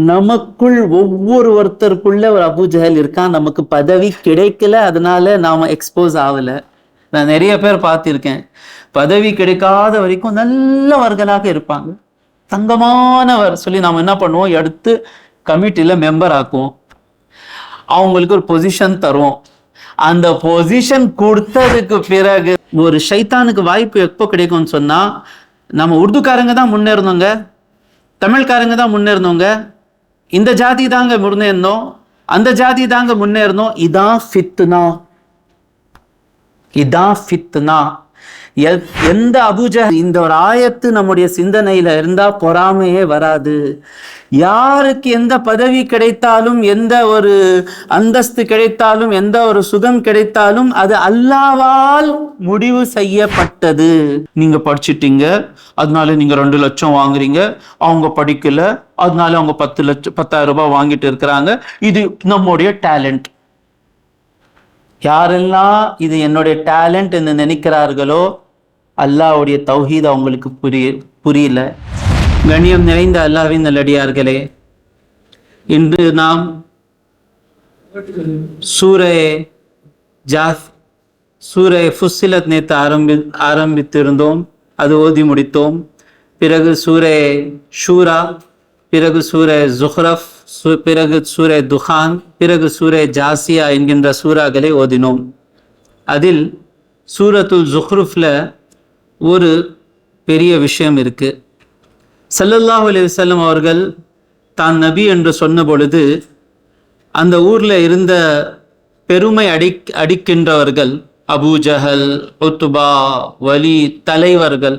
நமக்குள் ஒவ்வொருத்தருக்குள்ள ஒரு அபூஜஹல் இருக்கான். நமக்கு பதவி கிடைக்கல, அதனால நாம எக்ஸ்போஸ் ஆகல. நான் நிறைய பேர் பார்த்திருக்கேன், பதவி கிடைக்காத வரைக்கும் நல்லவர்களாக இருப்பாங்க, தங்கமானவர் சொல்லி நாம என்ன பண்ணுவோம், எடுத்து கமிட்டில மெம்பர் ஆக்குவோம், அவங்களுக்கு ஒரு பொசிஷன் தருவோம். அந்த பொசிஷன் கொடுத்ததுக்கு பிறகு ஒரு ஷைத்தானுக்கு வாய்ப்பு எப்போ கிடைக்கும்னு சொன்னா, நம்ம உருதுக்காரங்க தான் முன்னேறணுங்க, தமிழ்காரங்க தான் முன்னேறணுங்க, இந்த ஜாதி தாங்க முன்னேறணும், அந்த ஜாதி தாங்க முன்னேறணும். இதான் ஃபித்னா, இதான் ஃபித்னா. எந்த அபூஜஹல் இந்த ஒரு ஆயத்து நம்முடைய சிந்தனையில இருந்தா பொறாமையே வராது. யாருக்கு எந்த பதவி கிடைத்தாலும், எந்த ஒரு அந்தஸ்து கிடைத்தாலும், எந்த ஒரு சுகம் கிடைத்தாலும் அது அல்லாஹ்வால் முடிவு செய்யப்பட்டது. நீங்க படிச்சிட்டீங்க, அதனால நீங்க 2 லட்சம் வாங்குறீங்க, அவங்க படிக்கல அதனால அவங்க 10,000 ரூபாய் வாங்கிட்டு இருக்கிறாங்க, இது நம்முடைய டேலண்ட். யாரெல்லாம் இது என்னுடைய டேலண்ட் என்று நினைக்கிறார்களோ அல்லாஹ்வுடைய தௌஹீத் அவங்களுக்கு புரியல. கண்ணியம் நிறைந்த அல்லாஹ்வின் நல்லடியார்களே, இன்று நாம் சூரே ஃபுஸ்ஸிலத் நேற்று ஆரம்பித்திருந்தோம், அது ஓதி முடித்தோம். பிறகு சூரே ஷூரா, பிறகு சூரே ஜுஹ்ரஃப், பிறகு சூரே துஹான், பிறகு சூரே ஜாசியா என்கின்ற சூறாக்களை ஓதினோம். அதில் சூரத்துல் ஜுஹ்ருஃப்ல ஒரு பெரிய விஷயம் இருக்கு. ஸல்லல்லாஹு அலைஹி வஸல்லம் அவர்கள் தான் நபி என்று சொன்ன பொழுது அந்த ஊர்ல இருந்த பெருமை அடிக்கின்றவர்கள், அபூஜஹல், உத்பா, வலி, தலைவர்கள்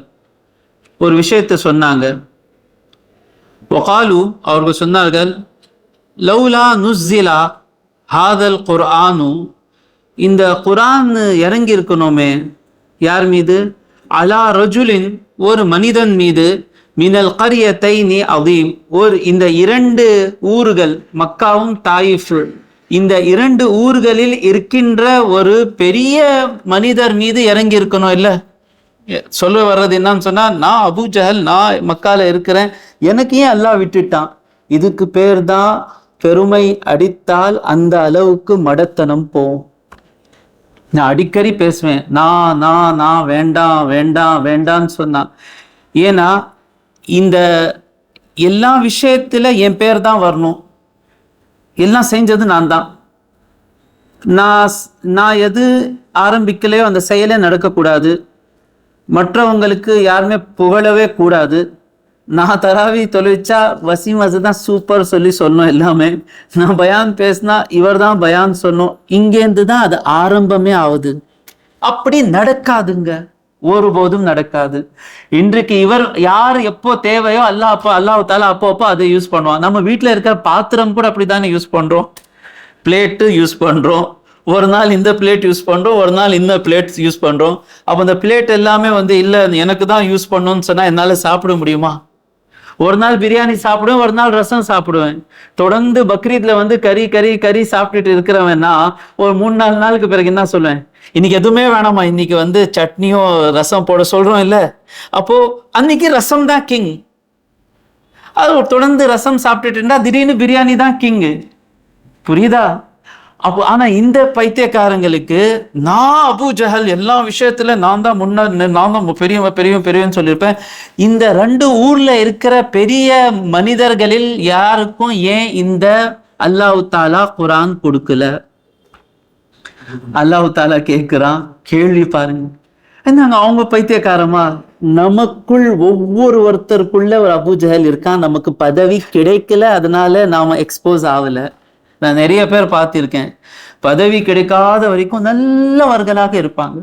ஒரு விஷயத்தை சொன்னாங்க. வகாலு, அவர்கள் சொன்னார்கள், லௌலா நுஸ்ஸிலா ஹாதல் குர்ஆனு, இந்த குர்ஆன் இறங்கி இருக்கணுமே யார் மீது, அலா ரஜுலின், ஒரு மனிதன் மீது, மினல் கரியத்தைனி அதீம், இந்த 2 ஊர்கள் மக்காவும் தாயிஃப், இந்த 2 ஊர்களில் இருக்கின்ற ஒரு பெரிய மனிதர் மீது இறங்கி இருக்கணும். இல்ல சொல்ல வர்றது என்னன்னு சொன்னா, நான் அபூஜஹல், நான் மக்கால இருக்கிறேன், எனக்கு ஏன் அல்லாஹ் விட்டுட்டான்? இதுக்கு பேர் தான் பெருமை அடித்தால் அந்த அளவுக்கு மடத்தனம் போகும். நான் அடிக்கடி பேசுவேன், நான் வேண்டாம் வேண்டாம் வேண்டான்னு சொன்னான். ஏன்னா இந்த எல்லா விஷயத்துல என் பேர் தான் வரணும், எல்லாம் செஞ்சது நான் தான், நான் எது ஆரம்பிக்கலையோ அந்த செயலே நடக்கக்கூடாது, மற்றவங்களுக்கு யாருமே புகழவே கூடாது. நான் தராவி தொலைச்சா வசீம் அதுதான் சூப்பர் சொல்லணும் எல்லாமே, நான் பயான் பேசினா இவர் தான் பயான் சொன்னோம், இங்கேருந்து தான் அது ஆரம்பமே ஆகுது. அப்படி நடக்காதுங்க, ஒருபோதும் நடக்காது. இன்றைக்கு இவர் யார் எப்போ தேவையோ அல்லாஹ் தாலா அப்போ அதை யூஸ் பண்ணுவான். நம்ம வீட்டில் இருக்கிற பாத்திரம் கூட அப்படித்தானே யூஸ் பண்றோம், பிளேட்டு யூஸ் பண்றோம், ஒரு நாள் இந்த பிளேட் யூஸ் பண்றோம், ஒரு நாள் இந்த பிளேட் யூஸ் பண்றோம். அப்போ அந்த பிளேட் எல்லாமே இல்லை எனக்கு தான் யூஸ் பண்ணணும்னு சொன்னா என்னால சாப்பிட முடியுமா? ஒரு நாள் பிரியாணி சாப்பிடுவேன், ஒரு நாள் ரசம் சாப்பிடுவேன். தொடர்ந்து பக்ரீத்ல கறி கறி கறி சாப்பிட்டுட்டு இருக்கிறவன்னா ஒரு 3-4 நாளுக்கு பிறகு என்ன சொல்லுவேன், இன்னைக்கு எதுவுமே வேணாமா, இன்னைக்கு சட்னியும் ரசம் போட சொல்றோம் இல்ல, அப்போ அன்னைக்கு ரசம் தான் கிங். அது தொடர்ந்து ரசம் சாப்பிட்டுட்டு இருந்தா திடீர்னு பிரியாணி தான் கிங்கு, புரியுதா? அப்போ ஆனா இந்த பைத்தியக்காரங்களுக்கு நான் அபூஜஹல், எல்லா விஷயத்துல நான் தான் நான் தான் பெரியவன் சொல்லியிருப்பேன். இந்த 2 ஊர்ல இருக்கிற பெரிய மனிதர்களில் யாருக்கும் ஏன் இந்த அல்லாஹ் தாலா குர்ஆன் கொடுக்கல? அல்லாஹ் தாலா கேட்கிறான், கேள்வி பாருங்க. என்னங்க அவங்க பைத்தியக்காரமா? நமக்குள் ஒவ்வொருத்தருக்குள்ள ஒரு அபூஜஹல் இருக்கான், நமக்கு பதவி கிடைக்கல, அதனால நாம எக்ஸ்போஸ் ஆகல. நான் நிறைய பேர் பார்த்திருக்கேன், பதவி கிடைக்காத வரைக்கும் நல்லவர்களாக இருப்பாங்க,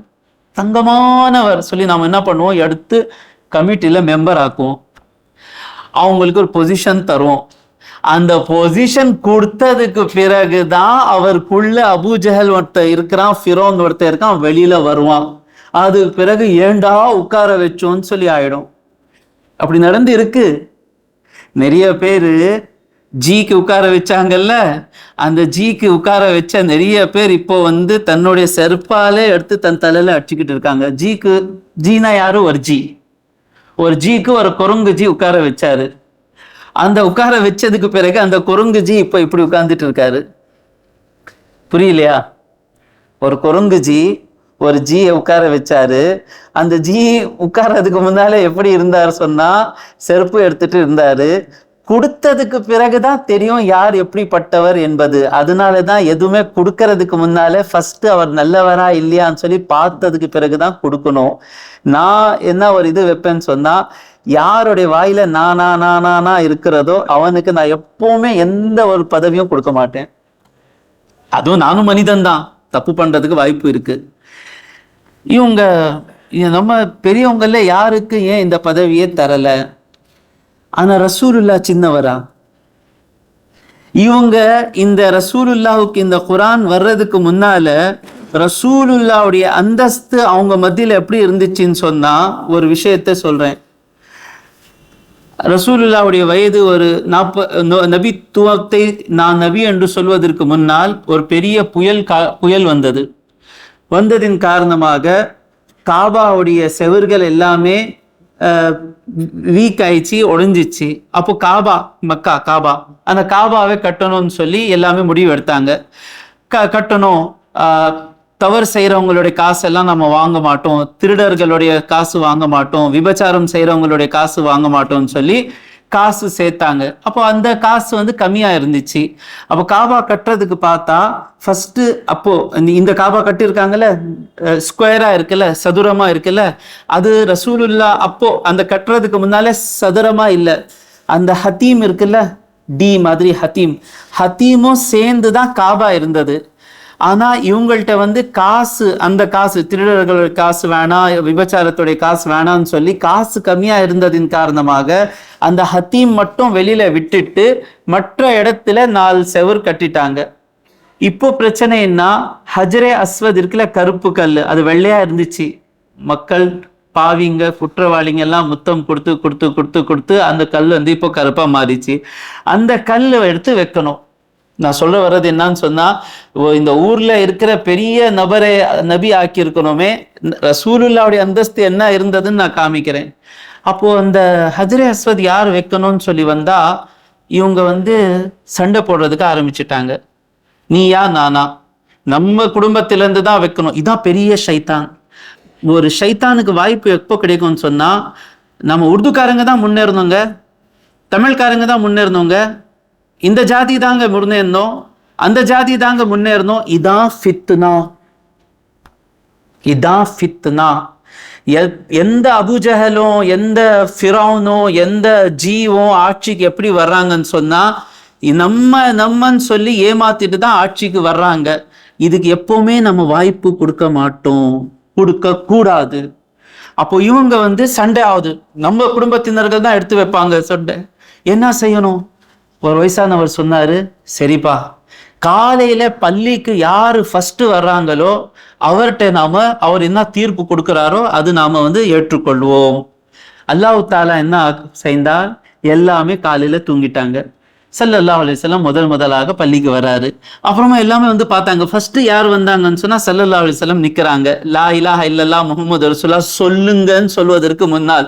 தங்கமானவர் சொல்லி நாம என்ன பண்ணுவோம், எடுத்து கமிட்டில மெம்பர் ஆக்குவோம், அவங்களுக்கு ஒரு பொசிஷன் தருவோம். அந்த பொசிஷன் கொடுத்ததுக்கு பிறகுதான் அவருக்குள்ள அபூஜஹல் ஒருத்தர் இருக்கிறான், ஃபிரௌன் ஒருத்தர் இருக்கான், வெளியில வருவான். அது பிறகு ஏண்டா உட்கார வச்சோன்னு சொல்லி ஆயிடும். அப்படி நடந்து இருக்கு. நிறைய பேரு ஜிக்கு உட்கார வச்சாங்கல்ல, அந்த ஜிக்கு உட்கார வச்ச நிறைய பேர் இப்போ தன்னுடைய செருப்பாலே எடுத்து தன் தலையில அடிச்சுக்கிட்டு இருக்காங்க. ஜீனா யாரு? ஒரு ஜிக்கு ஒரு குரங்கு ஜி உட்கார வச்சாரு. அந்த உட்கார வச்சதுக்கு பிறகு அந்த குரங்குஜி இப்ப இப்படி உட்கார்ந்துட்டு இருக்காரு. புரியலையா? ஒரு குரங்குஜி ஒரு ஜியை உட்கார வச்சாரு. அந்த ஜி உட்கார்றதுக்கு முன்னாலே எப்படி இருந்தாரு சொன்னா, செருப்பு எடுத்துட்டு இருந்தாரு. கொடுத்ததுக்கு பிறகுதான் தெரியும் யார் எப்படிப்பட்டவர் என்பது. அதனாலதான் எதுவுமே கொடுக்கறதுக்கு முன்னாலே ஃபர்ஸ்ட் அவர் நல்லவரா இல்லையான்னு சொல்லி பார்த்ததுக்கு பிறகுதான் கொடுக்கணும். நான் என்ன ஒரு இது வைப்பேன்னு சொன்னா, யாருடைய வாயில நானா இருக்கிறதோ அவனுக்கு நான் எப்பவுமே எந்த ஒரு பதவியும் கொடுக்க மாட்டேன். அதுவும் நானும் மனிதன் தான், தப்பு பண்றதுக்கு வாய்ப்பு இருக்கு. இவங்க நம்ம பெரியவங்கள்ல யாருக்கு ஏன் இந்த பதவியே தரல? ஆனா ரசூலுல்லா சின்னவரா? இவங்க இந்த ரசூலுல்லாவுக்கு இந்த குரான் வர்றதுக்கு முன்னால ரசூலுல்லாவுடைய அந்தஸ்து அவங்க மத்தியில எப்படி இருந்துச்சுன்னு சொன்னா, ஒரு விஷயத்த சொல்றேன். ரசூலுல்லாவுடைய வயது ஒரு 40. நபித்துவத்தை நான் நபி என்று சொல்வதற்கு முன்னால் ஒரு பெரிய புயல் வந்ததின் காரணமாக காபாவுடைய செவர்கள் எல்லாமே வீக் ஆயிடுச்சு, உடைஞ்சிச்சு. அப்போ காபா அந்த காபாவை கட்டணும்னு சொல்லி எல்லாமே முடிவு எடுத்தாங்க. கட்டணும், தவறு செய்யறவங்களுடைய காசெல்லாம் நம்ம வாங்க மாட்டோம், திருடர்களுடைய காசு வாங்க மாட்டோம், விபச்சாரம் செய்யறவங்களுடைய காசு வாங்க மாட்டோம்னு சொல்லி காசு சேர்த்தாங்க. அப்போ அந்த காசு கம்மியா இருந்துச்சு. அப்போ காபா கட்டுறதுக்கு பார்த்தா ஃபர்ஸ்ட், அப்போ இந்த காபா கட்டியிருக்காங்கல்ல, ஸ்கொயரா இருக்குல்ல, சதுரமா இருக்குல்ல, அது ரசூலுல்லா அப்போ அந்த கட்டுறதுக்கு முன்னாலே சதுரமா இல்லை, அந்த ஹத்தீம் இருக்குல்ல, டி மாதிரி ஹத்தீமும் சேர்ந்துதான் காபா இருந்தது. ஆனா இவங்கள்ட்ட காசு, அந்த காசு திருடர்களுடைய காசு வேணாம், விபச்சாரத்துடைய காசு வேணாம்னு சொல்லி காசு கம்மியா இருந்ததின் காரணமாக அந்த ஹத்தீம் மட்டும் வெளியில விட்டுட்டு மற்ற இடத்துல 4 செவர் கட்டிட்டாங்க. இப்போ பிரச்சனை என்ன? ஹஜ்ரே அஸ்வத் இருக்குல்ல, கருப்பு கல், அது வெள்ளையா இருந்துச்சு. மக்கள் பாவிங்க குற்றவாளிங்க எல்லாம் முத்தம் கொடுத்து கொடுத்து கொடுத்து கொடுத்து அந்த கல் இப்போ கருப்பா மாறிச்சு. அந்த கல் எடுத்து வைக்கணும். நான் சொல்ல வர்றது என்னன்னு சொன்னா, இந்த ஊர்ல இருக்கிற பெரிய நபரை நபி ஆக்கி இருக்கணுமே, ரசூலுல்லாவுடைய அந்தஸ்து என்ன இருந்ததுன்னு நான் காமிக்கிறேன். அப்போ அந்த ஹஜ்ரே அஸ்வத் யார் வைக்கணும்னு சொல்லி வந்தா, இவங்க சண்டை போடுறதுக்கு ஆரம்பிச்சுட்டாங்க. நீயா நானா, நம்ம குடும்பத்திலிருந்து தான் வைக்கணும். இதான் பெரிய ஷைத்தான். ஒரு ஷைத்தானுக்கு வாய்ப்பு எப்போ கிடைக்கும்னு சொன்னா, நம்ம உருதுக்காரங்க தான் முன்னேறணுங்க, தமிழ்காரங்க தான் முன்னேறணுங்க, இந்த ஜாதி தாங்க முன்னேறணும், அந்த ஜாதி தாங்க முன்னேறணும். இதான் ஃபித்னா. எந்த அபுஜஹலும், எந்த ஃபிரௌனும், எந்த ஜீவும் ஆட்சிக்கு எப்படி வர்றாங்கன்னு சொன்னா, நம்மன்னு சொல்லி ஏமாத்திட்டு தான் ஆட்சிக்கு வர்றாங்க. இதுக்கு எப்பவுமே நம்ம வாய்ப்பு கொடுக்க மாட்டோம், கொடுக்க கூடாது. அப்போ இவங்க சண்டை ஆகுது, நம்ம குடும்பத்தினர்கள் தான் எடுத்து வைப்பாங்க சண்டை. என்ன செய்யணும்? ஒரு வயசானவர் சொன்னாரு, சரிப்பா, காலையில பள்ளிக்கு யாரு ஃபர்ஸ்ட் வர்றாங்களோ அவர்கிட்ட அவர் என்ன தீர்ப்பு கொடுக்கிறாரோ அது நாம ஏற்றுக்கொள்வோம். அல்லாஹ் தாலா என்ன செய்தால், எல்லாமே காலையில தூங்கிட்டாங்க. ஸல்லல்லாஹு அலைஹி வஸல்லம் முதலாக பள்ளிக்கு வராரு. அப்புறமா எல்லாமே பார்த்தாங்க. ஃபர்ஸ்ட் யார் வந்தாங்கன்னு சொன்னா ஸல்லல்லாஹு அலைஹி வஸல்லம் நிக்கிறாங்க. லா இலாஹ இல்லல்லாஹ் முஹம்மது ரசூலுல்லாஹ் சொல்லுங்கன்னு சொல்வதற்கு முன்னால்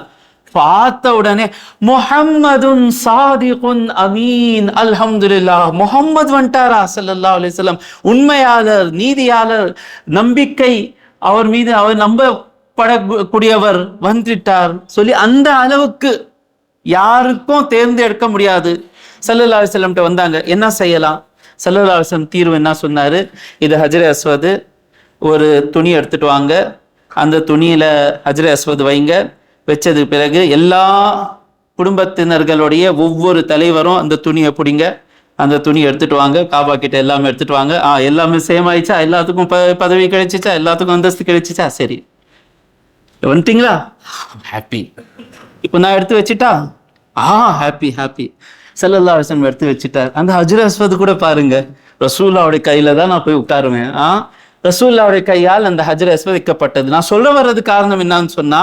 பார்த்த உடனே முஹம்மதுன் சாதிகுன் அமீன், அல்ஹம்துலில்லாஹ், முஹம்மது வந்துட்டாரா ஸல்லல்லாஹு அலைஹி வஸல்லம், உண்மையாளர், நீதியாளர், நம்பிக்கை அவர் மீது அவர் நம்பப்படக்கூடியவர் வந்துட்டார் சொல்லி அந்த அளவுக்கு யாருக்கும் தேர்ந்தெடுக்க முடியாது. ஸல்லல்லாஹு அலைஹி வஸல்லம் வந்தாங்க. என்ன செய்யலாம்? ஸல்லல்லாஹு அலைஹி வஸல்லம் தீர்வு என்ன சொன்னாரு? இது ஹஜ்ரே அஸ்வத், ஒரு துணி எடுத்துட்டு வாங்க, அந்த துணியில ஹஜ்ரே அஸ்வத் வைங்க. வச்சதுக்கு பிறகு எல்லா குடும்பத்தினர்களுடைய ஒவ்வொரு தலைவரும் அந்த துணியை பிடிங்க, அந்த துணி எடுத்துட்டு வாங்க, காபா கிட்ட எல்லாமே எடுத்துட்டு வாங்க. எல்லாமே சேம் ஆயிடுச்சா? எல்லாத்துக்கும் பதவி கிடைச்சிச்சா? எல்லாத்துக்கும் அந்தஸ்து கிடைச்சிச்சா? சரி, வந்துட்டீங்களா? ஹாப்பி. இப்போ நான் எடுத்து வச்சுட்டா? ஹாப்பி. ஸல்லல்லாஹு அலைஹி வஸல்லம் எடுத்து வச்சுட்டார். அந்த ஹஜ்ரே அஸ்வத் கூட பாருங்க, ரசூலுல்லாஹ்வுடைய கையில தான் நான் போய் உட்காருவேன். ரசூலுல்லாஹ்வுடைய கையால் அந்த ஹஜ்ரே அஸ்வத் வைக்கப்பட்டது. நான் சொல்ல வர்றது காரணம் என்னன்னு சொன்னா,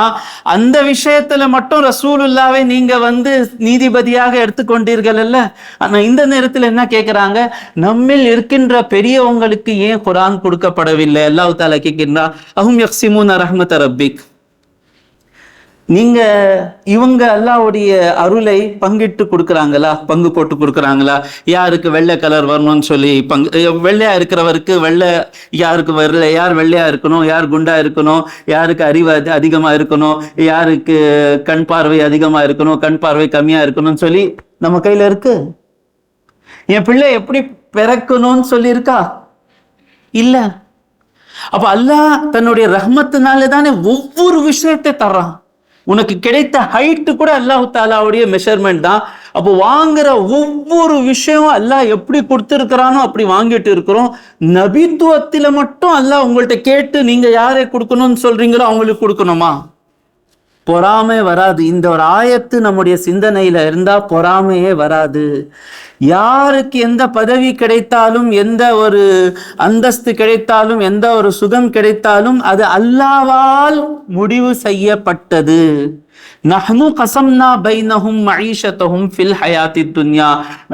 அந்த விஷயத்துல மட்டும் ரசூலுல்லாவை நீங்க நீதிபதியாக எடுத்துக்கொண்டீர்கள் அல்ல. ஆனா இந்த நேரத்தில் என்ன கேட்கிறாங்க? நம்மில் இருக்கின்ற பெரியவங்களுக்கு ஏன் குர்ஆன் கொடுக்கப்படவில்லை? அல்லாஹ் தஆலா கேட்கின்றார், அஹும் யக்ஸிமூன ரஹ்மத ரப்பிக், நீங்க இவங்க அல்லாஹ்வுடைய அருளை பங்கிட்டு கொடுக்குறாங்களா, பங்கு போட்டு கொடுக்குறாங்களா? யாருக்கு வெள்ளை கலர் வரணும்னு சொல்லி வெள்ளையா இருக்கிறவருக்கு வெள்ளை, யாருக்கு வரல, யார் வெள்ளையா இருக்கணும், யார் குண்டா இருக்கணும், யாருக்கு அறிவு அதிகமா இருக்கணும், யாருக்கு கண் பார்வை அதிகமா இருக்கணும், கண் பார்வை கம்மியா இருக்கணும்னு சொல்லி நம்ம கையில இருக்கு? என் பிள்ளை எப்படி பிறக்கணும்னு சொல்லி இருக்கா? இல்ல. அப்ப அல்லாஹ் தன்னுடைய ரஹ்மத்தினாலே தானே ஒவ்வொரு விஷயத்தை தர்றான். உனக்கு கிடைத்த ஹைட்டு கூட அல்லாஹ் தாலாவுடைய மெஷர்மெண்ட் தான். அப்போ வாங்குற ஒவ்வொரு விஷயம் அல்லாஹ் எப்படி கொடுத்துருக்கிறானோ அப்படி வாங்கிட்டு இருக்கிறோம். நபித்துவத்தில மட்டும் அல்லாஹ் உங்கள்கிட்ட கேட்டு நீங்க யாரை கொடுக்கணும்னு சொல்றீங்களோ அவங்களுக்கு கொடுக்கணுமா? பொறாமை வராது. இந்த ஒரு ஆயத்து நம்முடைய சிந்தனையில இருந்தா பொறாமையே வராது. யாருக்கு எந்த பதவி கிடைத்தாலும், எந்த ஒரு அந்தஸ்து கிடைத்தாலும், எந்த ஒரு சுகம் கிடைத்தாலும் அது அல்லாஹ்வால் முடிவு செய்யப்பட்டது. நஹ்னு கஸம்னா பைனஹும் மஈஷத்தஹும் ஃபில் ஹயாத்தித் துன்யா.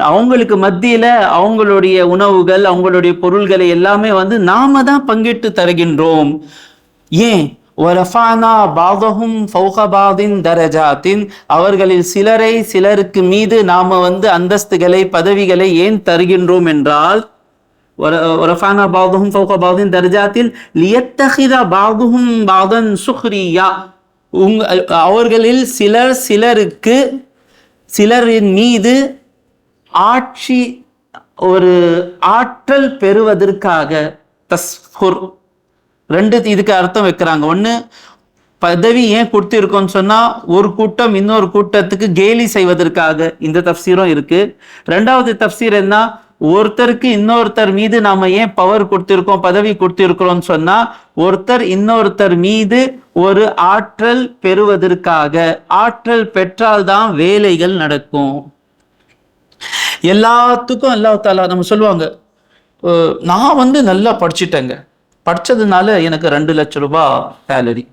அவங்களுக்கு மத்தியில அவங்களுடைய உணவுகள், அவங்களுடைய பொருள்களை எல்லாமே நாம தான் பங்கிட்டு தருகின்றோம். ஏன்? وَرَفَعْنَا بَعْضَهُمْ فَوْقَ بَعْضٍ دَرَجَاتٍ. அவர்களில் சிலரை சிலருக்கு மீது நாம அந்தஸ்துகளை, பதவிகளை ஏன் தருகின்றோம் என்றால், وَرَفَعْنَا بَعْضَهُمْ فَوْقَ بَعْضٍ دَرَجَاتٍ لِيَتَّخِذَ بَعْضُهُمْ بَعْضًا سُخْرِيًّا. அவர்களில் சிலர் சிலருக்கு, சிலரின் மீது ஆட்சி, ஒரு ஆற்றல் பெறுவதற்காக. தஸ்ஹுர் ரெண்டு இதுக்கு அர்த்தம் வைக்கிறாங்க. ஒன்று, பதவி ஏன் கொடுத்திருக்கோம்னு சொன்னா ஒரு கூட்டம் இன்னொரு கூட்டத்துக்கு கேலி செய்வதற்காக, இந்த தஃப்சீரும் இருக்கு. ரெண்டாவது தஃப்சீர் என்ன, ஒருத்தருக்கு இன்னொருத்தர் மீது நாம ஏன் பவர் கொடுத்திருக்கோம், பதவி கொடுத்திருக்கிறோம்னு சொன்னா ஒருத்தர் இன்னொருத்தர் மீது ஒரு ஆற்றல் பெறுவதற்காக. ஆற்றல் பெற்றால்தான் வேலைகள் நடக்கும். எல்லாத்துக்கும் அல்லாஹ் தஆலா நம்ம சொல்லுவாங்க, நான் நல்லா படிச்சுட்டேங்க, படிச்சதுனால எனக்கு 2 லட்சம் ரூபாய் சேலரி.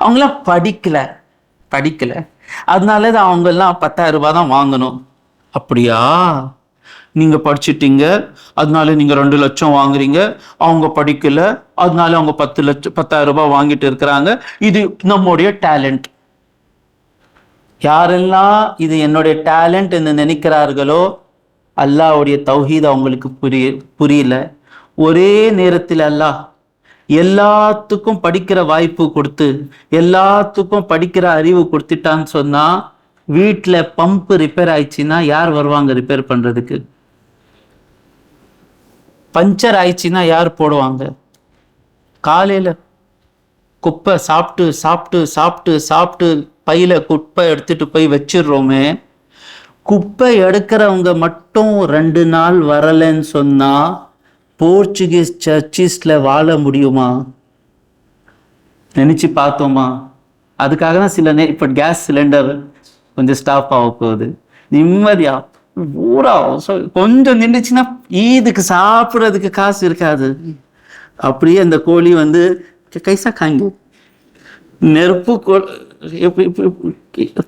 அவங்களாம் படிக்கல அதனால தான் அவங்கெல்லாம் 10,000 ரூபாய் தான் வாங்கணும். அப்படியா? நீங்க படிச்சிட்டீங்க அதனால நீங்க 2 லட்சம் வாங்குறீங்க, அவங்க படிக்கல அதனால அவங்க 10,000 ரூபாய் வாங்கிட்டு இருக்கிறாங்க. இது நம்முடைய டேலண்ட். யாரெல்லாம் இது என்னுடைய டேலண்ட் என்று நினைக்கிறார்களோ அல்லாஹ்வுடைய தௌஹீத் அவங்களுக்கு புரியல. ஒரே நேரத்தில் அல்லாஹ் எல்லாத்துக்கும் படிக்கிற வாய்ப்பு கொடுத்து, எல்லாத்துக்கும் படிக்கிற அறிவு கொடுத்துட்டான்னு சொன்னா, வீட்டில் பம்ப் ரிப்பேர் ஆயிடுச்சுன்னா யார் வருவாங்க ரிப்பேர் பண்றதுக்கு? பஞ்சர் ஆயிடுச்சுன்னா யார் போடுவாங்க? காலையில குப்பை சாப்பிட்டு சாப்பிட்டு சாப்பிட்டு சாப்பிட்டு பையில குப்பை எடுத்துட்டு போய் வச்சிடுறோமே, குப்பை எடுக்கிறவங்க மட்டும் 2 நாள் வரலன்னு சொன்னா போர்ச்சுகீஸ் சர்ச்சஸ்ல வாழ முடியுமா? நினைச்சு பார்த்தோமா? அதுக்காக தான் சில இப்போ கேஸ் சிலிண்டர் கொஞ்சம் ஸ்டாப் ஆக போகுது. நிம்மதியா பூரா கொஞ்சம் நின்றுச்சுன்னா ஈதுக்கு சாப்பிட்றதுக்கு காசு இருக்காது. அப்படியே அந்த கோழி கைசா காங்கி நெருப்பு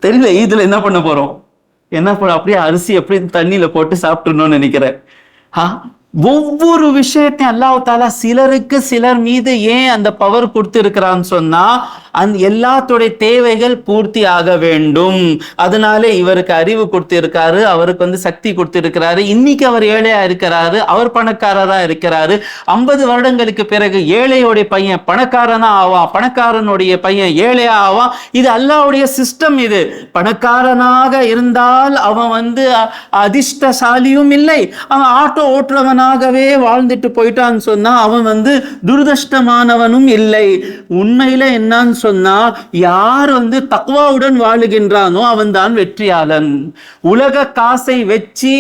தெரியல. ஈதுல என்ன பண்ண போறோம், என்ன பண்ண, அப்படியே அரிசி எப்படி தண்ணியில போட்டு சாப்பிட்டுணும்னு நினைக்கிறேன். ஒவ்வொரு விஷயத்தையும் அல்லாஹ் தஆலா சிலருக்கு சிலர் மீது ஏன் அந்த பவர் கொடுத்து இருக்கிறான்னு சொன்னா, அந்த எல்லாத்துடைய தேவைகள் பூர்த்தி ஆக வேண்டும். அதனால இவருக்கு அறிவு கொடுத்து இருக்காரு, அவருக்கு சக்தி கொடுத்து இருக்கிறாரு. இன்னைக்கு அவர் ஏழையா இருக்கிறாரு, அவர் பணக்காரரா இருக்கிறாரு. 50 வருடங்களுக்கு பிறகு ஏழையோடைய பையன் பணக்காரனா ஆவான், பணக்காரனுடைய பையன் ஏழையா ஆவான். இது அல்லாஹ்வுடைய சிஸ்டம். இது பணக்காரனாக இருந்தால் அவன் அதிர்ஷ்டசாலியும் இல்லை, அவன் ஆட்டோ ஓட்டுறவனாகவே வாழ்ந்துட்டு போயிட்டான்னு சொன்னா அவன் துரதிர்ஷ்டமானவனும் இல்லை. உண்மையில என்னன்னு சொன்னா, யார் தக்வாவுடன் வாழுகின்றானோ அவன் தான் வெற்றியாளன். உலக காசை வச்சு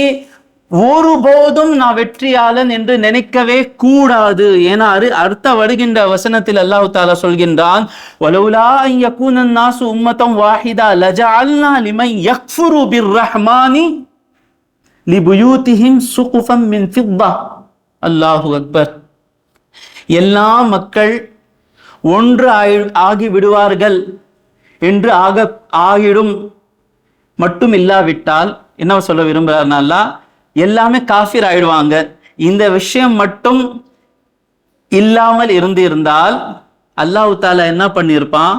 ஒருபோதும் நான் வெற்றியாளன் என்று நினைக்கவே கூடாது. ஏன்னா அடுத்த வருகின்ற வசனத்தில் அல்லாஹ் தஆலா சொல்கின்றான், வலௌலா அன் யகூன الناس உம்மத வாஹிதா லஜஅல்னா லிமன் யக்ஃபுரு பிர்ரஹ்மானி லிபுயூதிஹிம் சுகுஃபம் மின் ஃபித்தா. அல்லாஹு அக்பர். எல்லா மக்கள் ஒன்று ஆகி விடுவார்கள் என்று ஆகிடும் மட்டும் இல்லாவிட்டால் என்ன சொல்ல விரும்புறாருன்னா, எல்லாமே காஃபிர் ஆயிடுவாங்க. இந்த விஷயம் மட்டும் இல்லாமல் இருந்தால் அல்லாஹ் தஆலா என்ன பண்ணியிருப்பான்,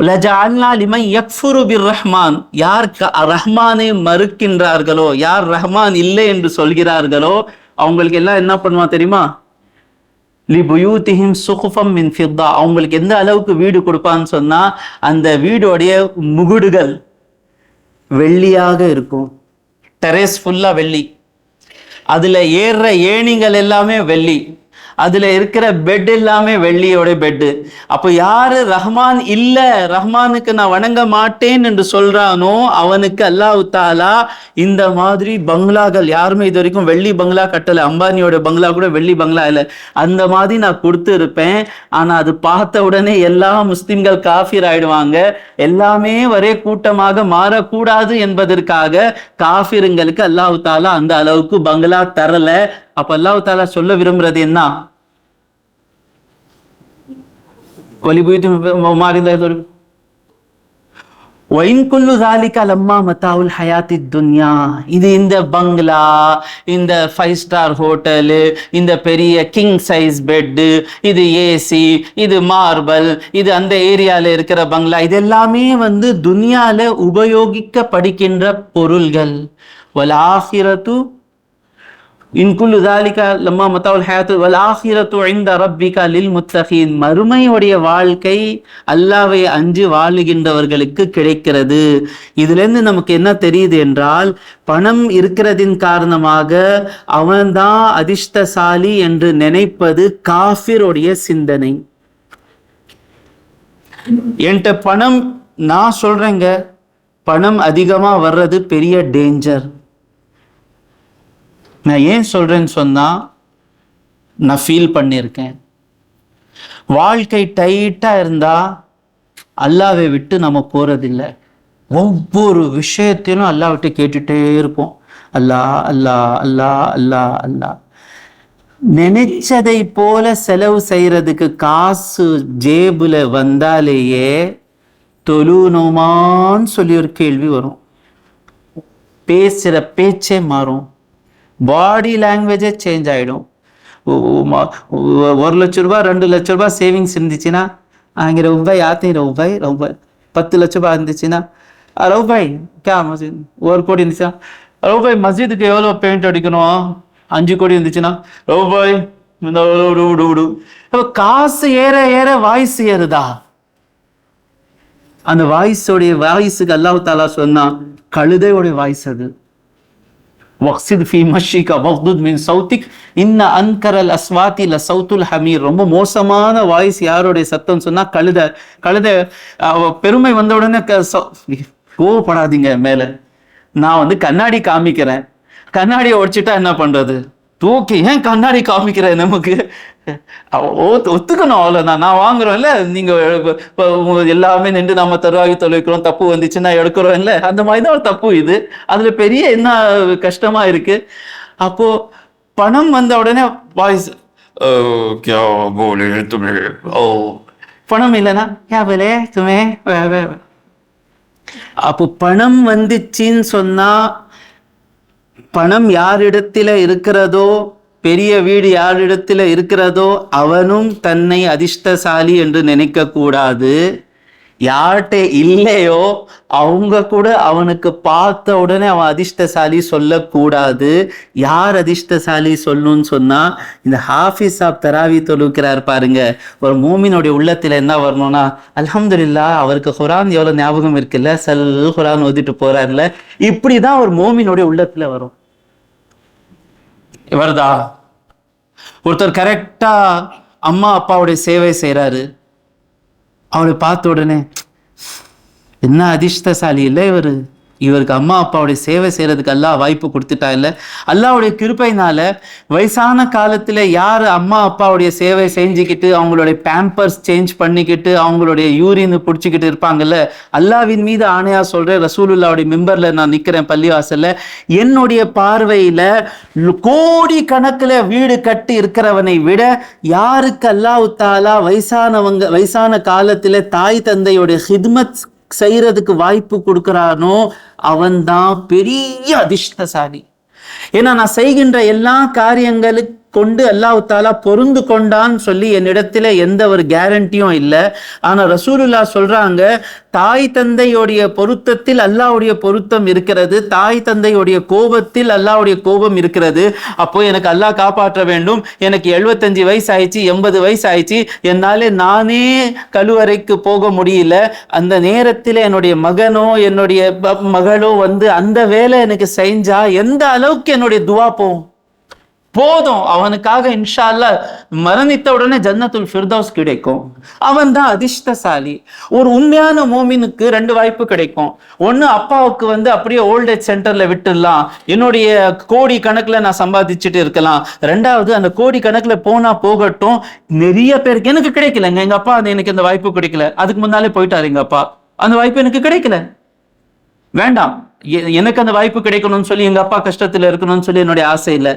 லஜஅல்னா லிமன் யக்ஃபுரு பிர்ரஹ்மான், யார் ரஹ்மானை மறுக்கின்றார்களோ, யார் ரஹ்மான் இல்லை என்று சொல்கிறார்களோ அவங்களுக்கு எல்லாம் என்ன பண்ணுவான் தெரியுமா? லிபுயூதிஹிம் சுகுஃபம் மின் ஃபித்தா, அவங்களுக்கு எந்த அளவுக்கு வீடு கொடுப்பான்னு சொன்னா அந்த வீடோடைய முகுடுகள் வெள்ளியாக இருக்கும். டெரேஸ் ஃபுல்லா வெள்ளி, அதுல ஏறுற ஏணிகள் எல்லாமே வெள்ளி, அதுல இருக்கிற பெட் எல்லாமே வெள்ளியோட பெட்டு. அப்போ யாரு ரஹ்மான் இல்ல, ரஹ்மானுக்கு நான் வணங்க மாட்டேன் என்று சொல்றானோ அவனுக்கு அல்லாஹ் தாலா இந்த மாதிரி பங்களாக்கள், யாருமே இது வரைக்கும் வெள்ளி பங்களா கட்டல, அம்பானியோட பங்களா கூட வெள்ளி பங்களா இல்லை, அந்த மாதிரி நான் கொடுத்து இருப்பேன். ஆனா அது பார்த்த உடனே எல்லா முஸ்லிம்கள் காஃபிர் ஆயிடுவாங்க. எல்லாமே ஒரே கூட்டமாக மாறக்கூடாது என்பதற்காக காஃபிருங்களுக்கு அல்லாஹ் தாலா அந்த அளவுக்கு பங்களா தரல. அப்ப அல்லாஹ் தாலா சொல்ல விரும்புறது என்ன? இது இந்த பங்களா, இந்த 5 ஸ்டார் ஹோட்டலு, இந்த பெரிய கிங் சைஸ் பெட்டு, இது ஏசி, இது மார்பல், இது அந்த ஏரியால இருக்கிற பங்களா, இது எல்லாமே துனியால உபயோகிக்கப்படுகின்ற பொருள்கள். வல் ஆகிரத்து இன்குல்லு தாலிகா லம்மா மத்தாவுல் ஹயாத்து வல் ஆகிரத்து இன்த ரப்பிக லில் முத்தகீன், மறுமையுடைய வாழ்க்கை அல்லாஹ்வை அஞ்சி வாழுகின்றவர்களுக்கு கிடைக்கிறது. இதுல இருந்து நமக்கு என்ன தெரியுது என்றால், பணம் இருக்கிறதின் காரணமாக அவன்தான் அதிர்ஷ்டசாலி என்று நினைப்பது காஃபிருடைய சிந்தனை. என்கிட்ட பணம், நான் சொல்றேங்க, பணம் அதிகமா வர்றது பெரிய டேஞ்சர். நான் ஏன் சொல்றேன்னு சொன்னா, நான் ஃபீல் பண்ணியிருக்கேன். வாழ்க்கை டைட்டா இருந்தா அல்லாஹ்வை விட்டு நம்ம போறதில்லை. ஒவ்வொரு விஷயத்திலும் அல்லாஹ் விட்டு கேட்டுட்டே இருப்போம். அல்லாஹ் அல்லாஹ் அல்லாஹ் அல்லாஹ் அல்லாஹ். நினைச்சதை போல செலவு செய்யறதுக்கு காசு ஜேபுல வந்தாலேயே தொழுனோமான்னு சொல்லி ஒரு கேள்வி வரும். பேசுற பேச்சே மாறும், பாடி லாங்குவேஜே சேஞ்ச் ஆகிடும். 1 லட்ச ரூபாய் 2 லட்ச ரூபாய் சேவிங்ஸ் இருந்துச்சுன்னா அங்கே ரூபாய் ஆத்தி ரூபாய் 10 லட்ச ரூபாய் இருந்துச்சுன்னா ரூபாய் கே மஸ்ஜித் 1 கோடி இருந்துச்சுன்னா ரூபாய் மஸ்ஜிதுக்கு எவ்வளோ பெயிண்ட் அடிக்கணும், 5 கோடி இருந்துச்சுன்னா ரூபாய். காசு ஏற ஏற வாய்ஸ் ஏறுதா? அந்த வாய்ஸுக்கு அல்லாஹ் தாலா சொன்னா கழுதையோடைய வாய்ஸ் அது. வக்ஸித் ஃபீ மஷ்யிக வக்துத் மின் சௌத்திக் இன்ன அன்கரல் அஸ்வாத்தி லசௌத்துல் ஹமீர். ரொம்ப மோசமான வாய்ஸ் யாருடைய சத்தம் சொன்னா கழுதை. பெருமை வந்த உடனே கோவப்படாதீங்க மேல. நான் கண்ணாடி காமிக்கிறேன், கண்ணாடியை உடைச்சிட்டா என்ன பண்றது? தூக்கி ஏன் கண்ணாடி காமிக்கிறேன்? நமக்கு ஒத்துக்கணும், அவ்வளவுதான். நான் வாங்குறோம்ல, நீங்க எல்லாமே நின்று நம்ம தருவாகி தொலைக்கிறோம், தப்பு வந்துச்சுன்னா எடுக்கிறோம் இல்ல, அந்த மாதிரிதான் ஒரு தப்பு இது. அதுல பெரிய என்ன கஷ்டமா இருக்கு? அப்போ பணம் வந்த உடனே வாய்ஸ் பணம் இல்லைன்னா அப்போ பணம் வந்துச்சின்னு சொன்னா, பணம் யாரிடத்துல இருக்கிறதோ, பெரிய வீடு யாரிடத்துல இருக்கிறதோ அவனும் தன்னை அதிர்ஷ்டசாலி என்று நினைக்க கூடாது. யார்கிட்ட இல்லையோ அவங்க கூட அவனுக்கு பார்த்த உடனே அவன் அதிர்ஷ்டசாலி சொல்லக்கூடாது. யார் அதிர்ஷ்டசாலி சொல்லணும்னு சொன்னா, இந்த ஹாஃபிஸ் ஆப் தராவி தொழுக்கிறார் பாருங்க, ஒரு மூமினுடைய உள்ளத்துல என்ன வரணும்னா, அல்ஹம்துலில்லாஹ் அவருக்கு குரான் எவ்வளவு ஞாபகம் இருக்குல்ல, குரான் ஓதிட்டு போறாருல, இப்படிதான் ஒரு மூமினுடைய உள்ளத்துல வரும். வருதா? ஒருத்தர் கரெக்டா அம்மா அப்பாவுடைய சேவை செய்யறாரு, அவரை பார்த்த உடனே என்ன அதிர்ஷ்டசாலி இல்லை இவருக்கு அம்மா அப்பாவுடைய சேவை செய்யறதுக்கு அல்லாஹ் வாய்ப்பு கொடுத்துட்டா இல்ல. அல்லாஹ்வுடைய கிருபையினால வயசான காலத்துல யார் அம்மா அப்பாவுடைய சேவை செஞ்சுக்கிட்டு அவங்களுடைய பேம்பர்ஸ் சேஞ்ச் பண்ணிக்கிட்டு அவங்களுடைய யூரின் பிடிச்சிக்கிட்டு இருப்பாங்கல்ல, அல்லாஹ்வின் மீது ஆணையா சொல்றேன், ரசூலுல்லாஹ்வுடைய மிம்பர்ல நான் நிக்கிறேன் பள்ளிவாசல்ல, என்னுடைய பார்வையில கோடி கணக்குல வீடு கட்டி இருக்கிறவனை விட யாருக்கு அல்லாஹ் தஆலா வயசான காலத்துல தாய் தந்தையுடைய ஹித்மத் செய்யறதுக்கு வாய்ப்பு கொடுக்கிறானோ அவன்தான் பெரிய அதிர்ஷ்டசாலி. ஏன்னா நான் செய்கின்ற எல்லா காரியங்களுக்கும் கொண்டு அல்லாஹ் தாலா பொருந்து கொண்டான்னு சொல்லி என்னிடத்துல எந்த ஒரு கேரண்டியும் இல்லை. ஆனா ரசூலுல்லாஹ் சொல்றாங்க, தாய் தந்தையுடைய பொருத்தத்தில் அல்லாஹ்வுடைய பொருத்தம் இருக்கிறது, தாய் தந்தையுடைய கோபத்தில் அல்லாஹ்வுடைய கோபம் இருக்கிறது. அப்போ எனக்கு அல்லாஹ் காப்பாற்ற வேண்டும். எனக்கு 75 வயசு ஆயிடுச்சு, 80 வயசு ஆயிடுச்சு, என்னால நானே கழுவறைக்கு போக முடியல. அந்த நேரத்தில் என்னுடைய மகனோ என்னுடைய மகளோ வந்து அந்த வேலை எனக்கு செஞ்சா எந்த அளவுக்கு என்னுடைய துவா போதும். அவனுக்காக இன்ஷா அல்லாஹ் மரணித்த உடனே ஜன்னத்துல் ஃபிர்தௌஸ் கிடைக்கும். அவன் தான் அதிர்ஷ்டசாலி. ஒரு உண்மையான மோமினுக்கு 2 வாய்ப்பு கிடைக்கும். ஒண்ணு, அப்பாவுக்கு வந்து அப்படியே ஓல்ட் ஏஜ் சென்டர்ல விட்டுடலாம், என்னுடைய கோடி கணக்குல நான் சம்பாதிச்சுட்டு இருக்கலாம். 2வது, அந்த கோடி கணக்குல போனா போகட்டும். நிறைய பேருக்கு எனக்கு கிடைக்கலங்க, எங்க அப்பா எனக்கு இந்த வாய்ப்பு கிடைக்கல, அதுக்கு முன்னாலே போயிட்டாரு எங்க அப்பா, அந்த வாய்ப்பு எனக்கு கிடைக்கல, வேண்டாம், எனக்கு அந்த வாய்ப்பு கிடைக்கணும்னு சொல்லி எங்க அப்பா கஷ்டத்துல இருக்கணும்னு சொல்லி என்னுடைய ஆசை இல்லை.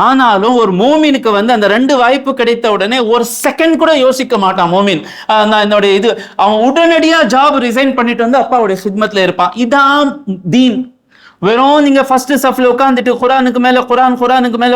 ஆனாலும் ஒரு மோமினுக்கு வந்து அந்த 2 வாய்ப்பு கிடைத்த உடனே ஒரு செகண்ட் கூட யோசிக்க மாட்டான் மோமின். நான் என்னுடைய அவன் உடனடியா ஜாப் ரிசைன் பண்ணிட்டு வந்து அப்பாவுடைய ஹித்மத்ல இருப்பான். இதான் தீன். வெறும் நீங்க ஃபர்ஸ்ட் சஃப்ல உட்காந்துட்டு குரானுக்கு மேல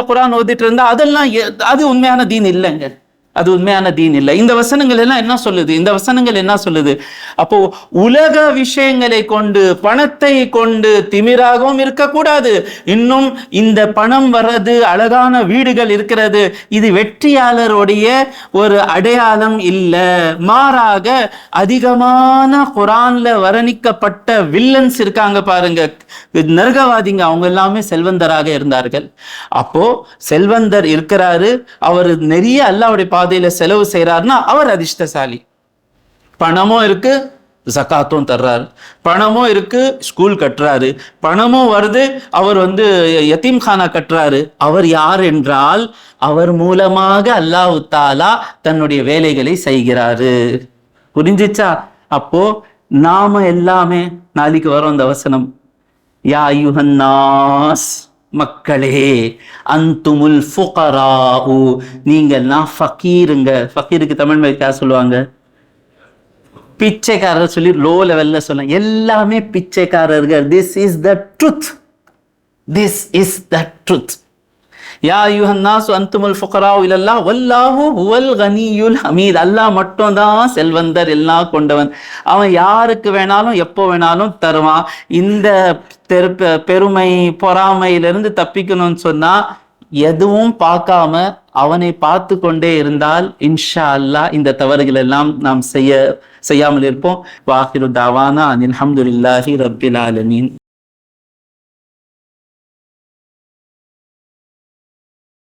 குரான் ஓதிட்டு இருந்தா அதெல்லாம் அது உண்மையான தீன் இல்லைங்க, அது உண்மையான தீன் இல்லை. இந்த வசனங்கள் எல்லாம் என்ன சொல்லுது? இந்த வசனங்கள் என்ன சொல்லுது? அப்போ உலக விஷயங்களை கொண்டு, பணத்தை கொண்டு திமிராகவும் இருக்கக்கூடாது. இன்னும் இந்த பணம் வர்றது, அழகான வீடுகள் இருக்கிறது, இது வெற்றியாளருடைய ஒரு அடையாளம் இல்லை. மாறாக அதிகமான குரான்ல வர்ணிக்கப்பட்ட வில்லன்ஸ் இருக்காங்க பாருங்க, நரகவாதிங்க, அவங்க எல்லாமே செல்வந்தராக இருந்தார்கள். அப்போ செல்வந்தர் இருக்கிறாரு, அவர் நிறைய அல்லாஹ்வுடைய பாதையில செலவு செய்யறாருன்னா அவர் அதிர்ஷ்டசாலி. பணமும் இருக்கு, ஜகாத்தும் தர்றாரு, பணமும் இருக்கு, ஸ்கூல் கட்டுறாரு, பணமும் வருது, அவர் வந்து யத்தீம் கானா கட்டுறாரு. அவர் யார் என்றால் அவர் மூலமாக அல்லாஹ் தாலா தன்னுடைய வேலைகளை செய்கிறாரு. புரிஞ்சிச்சா? அப்போ நாம எல்லாமே நாளைக்கு வரும் அந்த வசனம், யா அய்யுஹன்னாஸ், மக்களே, அந்துமுல் ஃபுகராஉ, நீங்கள்னா ஃபகீருங்க. ஃபகீருக்கு தமிழ் யார் சொல்லுவாங்க? பிச்சைக்காரர் சொல்லி லோ லெவல்ல சொல்லுங்க. எல்லாமே பிச்சைக்காரர்கள். This is the truth, this is the truth. யா அய்யுஹன்னாஸ் அன்துமுல் ஃபுகராஉ இலல்லாஹ் வல்லாஹு ஹுவல் கனியுல் ஹமீத். அல்லாஹ் மட்டும் தான் செல்வந்தர், எல்லாம் கொண்டவன். அவன் யாருக்கு வேணாலும் எப்போ வேணாலும் தருவான். இந்த பெருமை பொறாமையிலிருந்து தப்பிக்கணும்னு சொன்னா எதுவும் பார்க்காம அவனை பார்த்து கொண்டே இருந்தால் இன்ஷா அல்லாஹ் இந்த தவறுகள் எல்லாம் நாம் செய்யாமல் இருப்போம். வாஹிரு தாவானா அல்ஹம்துலில்லாஹி ரப்பில் ஆலமீன்.